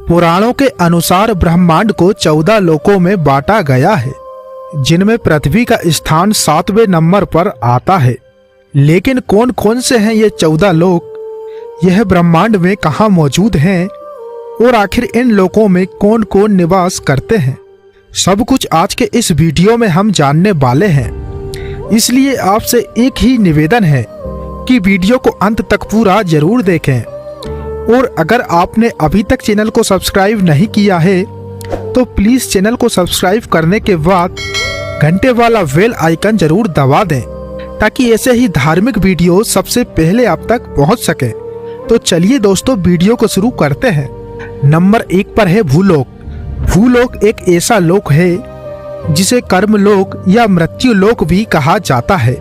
पुराणों के अनुसार ब्रह्मांड को 14 लोकों में बांटा गया है, जिनमें पृथ्वी का स्थान 7वें नंबर पर आता है। लेकिन कौन कौन से हैं ये 14 लोक, यह ब्रह्मांड में कहाँ मौजूद हैं और आखिर इन लोकों में कौन कौन निवास करते हैं, सब कुछ आज के इस वीडियो में हम जानने वाले हैं। इसलिए आपसे एक ही निवेदन है कि वीडियो को अंत तक पूरा जरूर देखें, और अगर आपने अभी तक चैनल को सब्सक्राइब नहीं किया है तो प्लीज़ चैनल को सब्सक्राइब करने के बाद घंटे वाला बेल आइकन जरूर दबा दें, ताकि ऐसे ही धार्मिक वीडियो सबसे पहले आप तक पहुंच सके। तो चलिए दोस्तों, वीडियो को शुरू करते हैं। नंबर 1 पर है भूलोक। भूलोक एक ऐसा लोक है जिसे कर्म लोक या मृत्यु लोक भी कहा जाता है,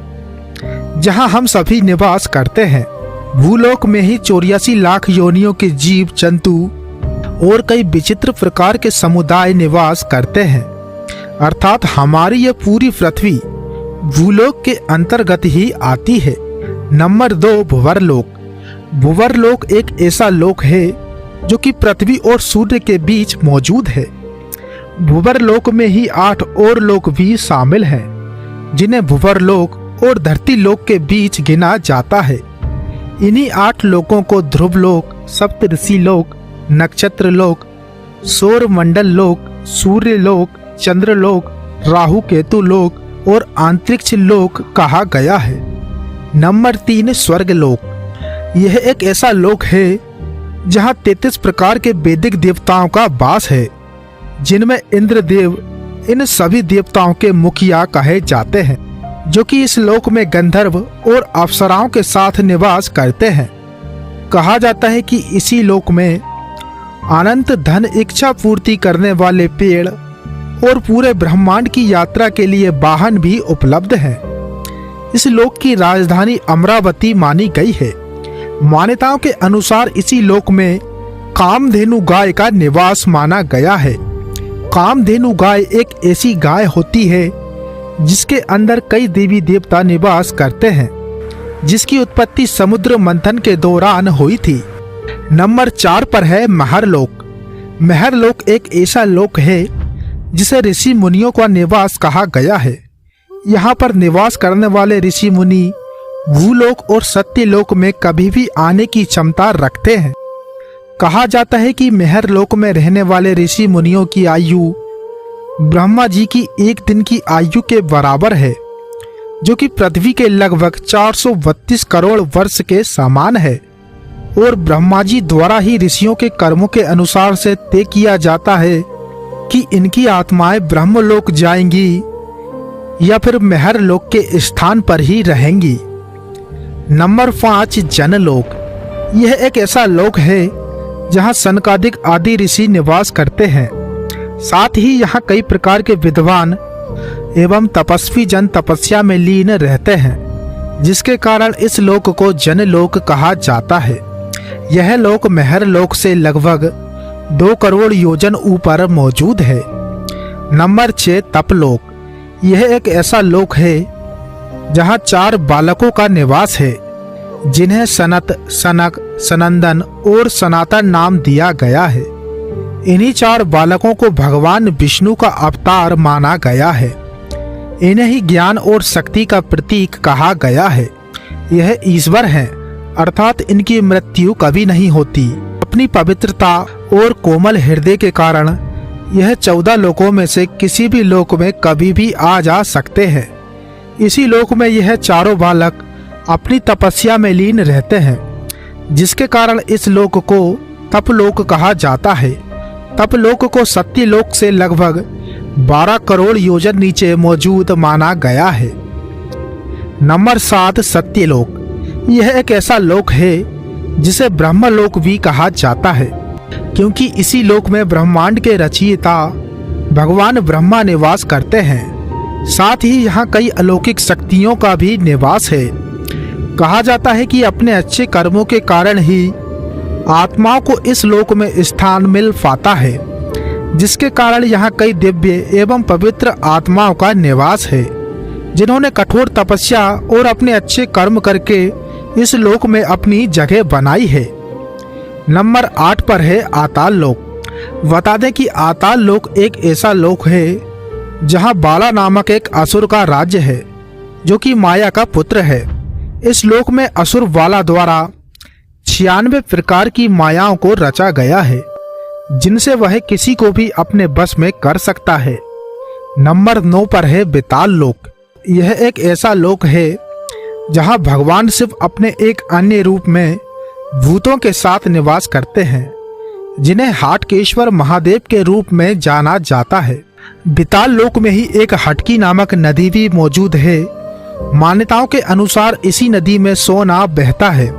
जहां हम सभी निवास करते हैं। भूलोक में ही 84 लाख योनियों के जीव जंतु और कई विचित्र प्रकार के समुदाय निवास करते हैं, अर्थात हमारी यह पूरी पृथ्वी भूलोक के अंतर्गत ही आती है। नंबर 2 भुवरलोक। भुवरलोक एक ऐसा लोक है जो कि पृथ्वी और सूर्य के बीच मौजूद है। भुवरलोक में ही 8 और लोक भी शामिल हैं, जिन्हें भुवरलोक और धरती लोक के बीच गिना जाता है। इन्हीं 8 लोकों को ध्रुव लोक, सप्तऋषि लोक, नक्षत्र लोक, सौर मंडल लोक, सूर्य लोक, चंद्र लोक, राहु केतु लोक और अंतरिक्ष लोक कहा गया है। नंबर 3 स्वर्ग लोक। यह एक ऐसा लोक है जहां 33 प्रकार के वैदिक देवताओं का वास है, जिनमें इंद्रदेव इन सभी देवताओं के मुखिया कहे जाते हैं, जो कि इस लोक में गंधर्व और अप्सराओं के साथ निवास करते हैं। कहा जाता है कि इसी लोक में अनंत धन इच्छा पूर्ति करने वाले पेड़ और पूरे ब्रह्मांड की यात्रा के लिए वाहन भी उपलब्ध हैं। इस लोक की राजधानी अमरावती मानी गई है। मान्यताओं के अनुसार इसी लोक में कामधेनु गाय का निवास माना गया है। कामधेनु गाय एक ऐसी गाय होती है जिसके अंदर कई देवी देवता निवास करते हैं, जिसकी उत्पत्ति समुद्र मंथन के दौरान हुई थी। नंबर 4 पर है महरलोक। महरलोक एक ऐसा लोक है जिसे ऋषि मुनियों का निवास कहा गया है। यहाँ पर निवास करने वाले ऋषि मुनि भूलोक और सत्यलोक में कभी भी आने की क्षमता रखते हैं। कहा जाता है कि महरलोक में रहने वाले ऋषि मुनियों की आयु ब्रह्मा जी की एक दिन की आयु के बराबर है, जो कि पृथ्वी के लगभग 432 करोड़ वर्ष के समान है, और ब्रह्मा जी द्वारा ही ऋषियों के कर्मों के अनुसार से तय किया जाता है कि इनकी आत्माएं ब्रह्मलोक जाएंगी या फिर महरलोक के स्थान पर ही रहेंगी। नंबर 5 जनलोक। यह एक ऐसा लोक है जहां सनकादिक आदि ऋषि निवास करते हैं। साथ ही यहाँ कई प्रकार के विद्वान एवं तपस्वी जन तपस्या में लीन रहते हैं, जिसके कारण इस लोक को जनलोक कहा जाता है। यह लोक महरलोक से लगभग 2 करोड़ योजन ऊपर मौजूद है। नंबर 6 तपलोक। यह एक ऐसा लोक है जहाँ 4 बालकों का निवास है, जिन्हें सनत, सनक, सनंदन और सनातन नाम दिया गया है। इन्हीं 4 बालकों को भगवान विष्णु का अवतार माना गया है। इन्हें ही ज्ञान और शक्ति का प्रतीक कहा गया है। यह ईश्वर हैं, अर्थात इनकी मृत्यु कभी नहीं होती। अपनी पवित्रता और कोमल हृदय के कारण यह 14 लोकों में से किसी भी लोक में कभी भी आ जा सकते हैं। इसी लोक में यह चारों बालक अपनी तपस्या में लीन रहते हैं, जिसके कारण इस लोक को तपलोक कहा जाता है। तपलोक को सत्यलोक से लगभग 12 करोड़ योजन नीचे मौजूद माना गया है। नंबर 7 सत्यलोक। यह एक ऐसा लोक है जिसे ब्रह्मलोक भी कहा जाता है, क्योंकि इसी लोक में ब्रह्मांड के रचयिता भगवान ब्रह्मा निवास करते हैं। साथ ही यहाँ कई अलौकिक शक्तियों का भी निवास है। कहा जाता है कि अपने अच्छे कर्मों के कारण ही आत्माओं को इस लोक में स्थान मिल पाता है, जिसके कारण यहाँ कई दिव्य एवं पवित्र आत्माओं का निवास है, जिन्होंने कठोर तपस्या और अपने अच्छे कर्म करके इस लोक में अपनी जगह बनाई है। नंबर 8 पर है आताल लोक। बता दें कि आताल लोक एक ऐसा लोक है जहां बाला नामक एक असुर का राज्य है जो कि माया का पुत्र है। इस लोक में असुर बाला द्वारा 96 प्रकार की मायाओं को रचा गया है जिनसे वह किसी को भी अपने बस में कर सकता है। नंबर 9 पर है बेताल लोक। यह एक ऐसा लोक है जहां भगवान शिव अपने एक अन्य रूप में भूतों के साथ निवास करते हैं जिन्हें हाटकेश्वर महादेव के रूप में जाना जाता है। बेताल लोक में ही एक हटकी नामक नदी भी मौजूद है। मान्यताओं के अनुसार इसी नदी में सोना बहता है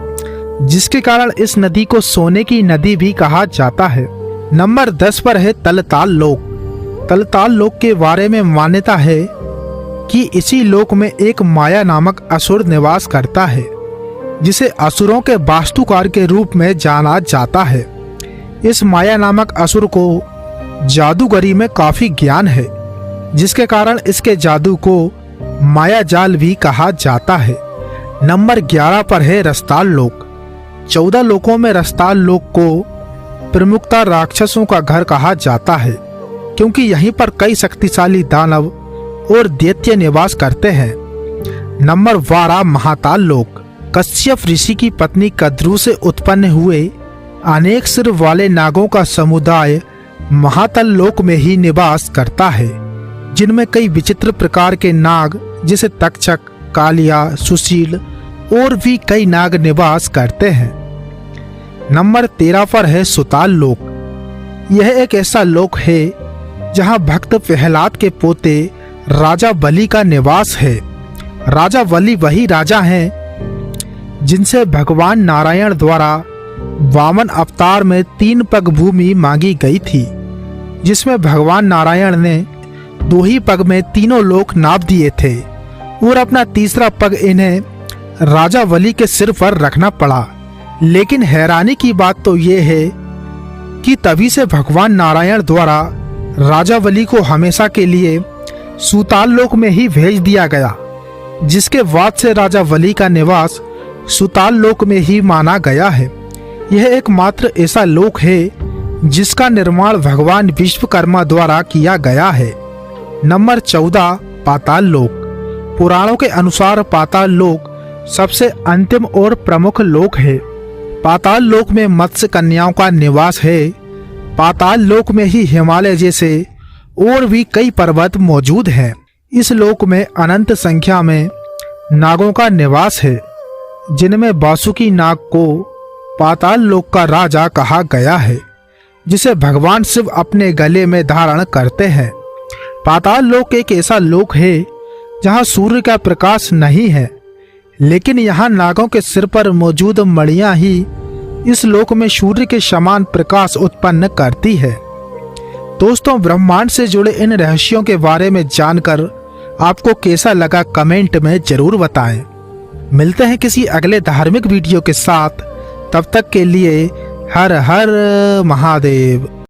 जिसके कारण इस नदी को सोने की नदी भी कहा जाता है। नंबर 10 पर है तलताल लोक। तलताल लोक के बारे में मान्यता है कि इसी लोक में एक माया नामक असुर निवास करता है जिसे असुरों के वास्तुकार के रूप में जाना जाता है। इस माया नामक असुर को जादूगरी में काफी ज्ञान है जिसके कारण इसके जादू को माया जाल भी कहा जाता है। नंबर 11 पर है रसताल लोक। 14 लोकों में रसताल लोक को प्रमुखता राक्षसों का घर कहा जाता है क्योंकि यहीं पर कई शक्तिशाली दानव और दैत्य निवास करते हैं। नंबर 12 महाताल लोक। कश्यप ऋषि की पत्नी कद्रू से उत्पन्न हुए अनेक सिर वाले नागों का समुदाय महातल लोक में ही निवास करता है जिनमें कई विचित्र प्रकार के नाग जैसे तक्षक, कालिया, सुशील और भी कई नाग निवास करते हैं। नंबर 13 पर है सुताल लोक। यह एक ऐसा लोक है जहां भक्त प्रहलाद के पोते राजा बलि का निवास है। राजा बलि वही राजा हैं जिनसे भगवान नारायण द्वारा वामन अवतार में 3 पग भूमि मांगी गई थी जिसमें भगवान नारायण ने 2 ही पग में तीनों लोक नाप दिए थे और अपना तीसरा पग इन्हें राजा बलि के सिर पर रखना पड़ा। लेकिन हैरानी की बात तो ये है कि तभी से भगवान नारायण द्वारा राजा बलि को हमेशा के लिए सुताल लोक में ही भेज दिया गया जिसके बाद से राजा बलि का निवास सुताल लोक में ही माना गया है। यह एकमात्र ऐसा लोक है जिसका निर्माण भगवान विश्वकर्मा द्वारा किया गया है। नंबर 14 पाताल लोक। पुराणों के अनुसार पाताल लोक सबसे अंतिम और प्रमुख लोक है। पाताल लोक में मत्स्य कन्याओं का निवास है। पाताल लोक में ही हिमालय जैसे और भी कई पर्वत मौजूद हैं। इस लोक में अनंत संख्या में नागों का निवास है जिनमें वासुकी नाग को पाताल लोक का राजा कहा गया है जिसे भगवान शिव अपने गले में धारण करते हैं। पाताल लोक एक ऐसा लोक है जहां सूर्य का प्रकाश नहीं है लेकिन यहाँ नागों के सिर पर मौजूद मणियां ही इस लोक में सूर्य के समान प्रकाश उत्पन्न करती है। दोस्तों, ब्रह्मांड से जुड़े इन रहस्यों के बारे में जानकर आपको कैसा लगा कमेंट में जरूर बताएं। मिलते हैं किसी अगले धार्मिक वीडियो के साथ। तब तक के लिए हर हर महादेव।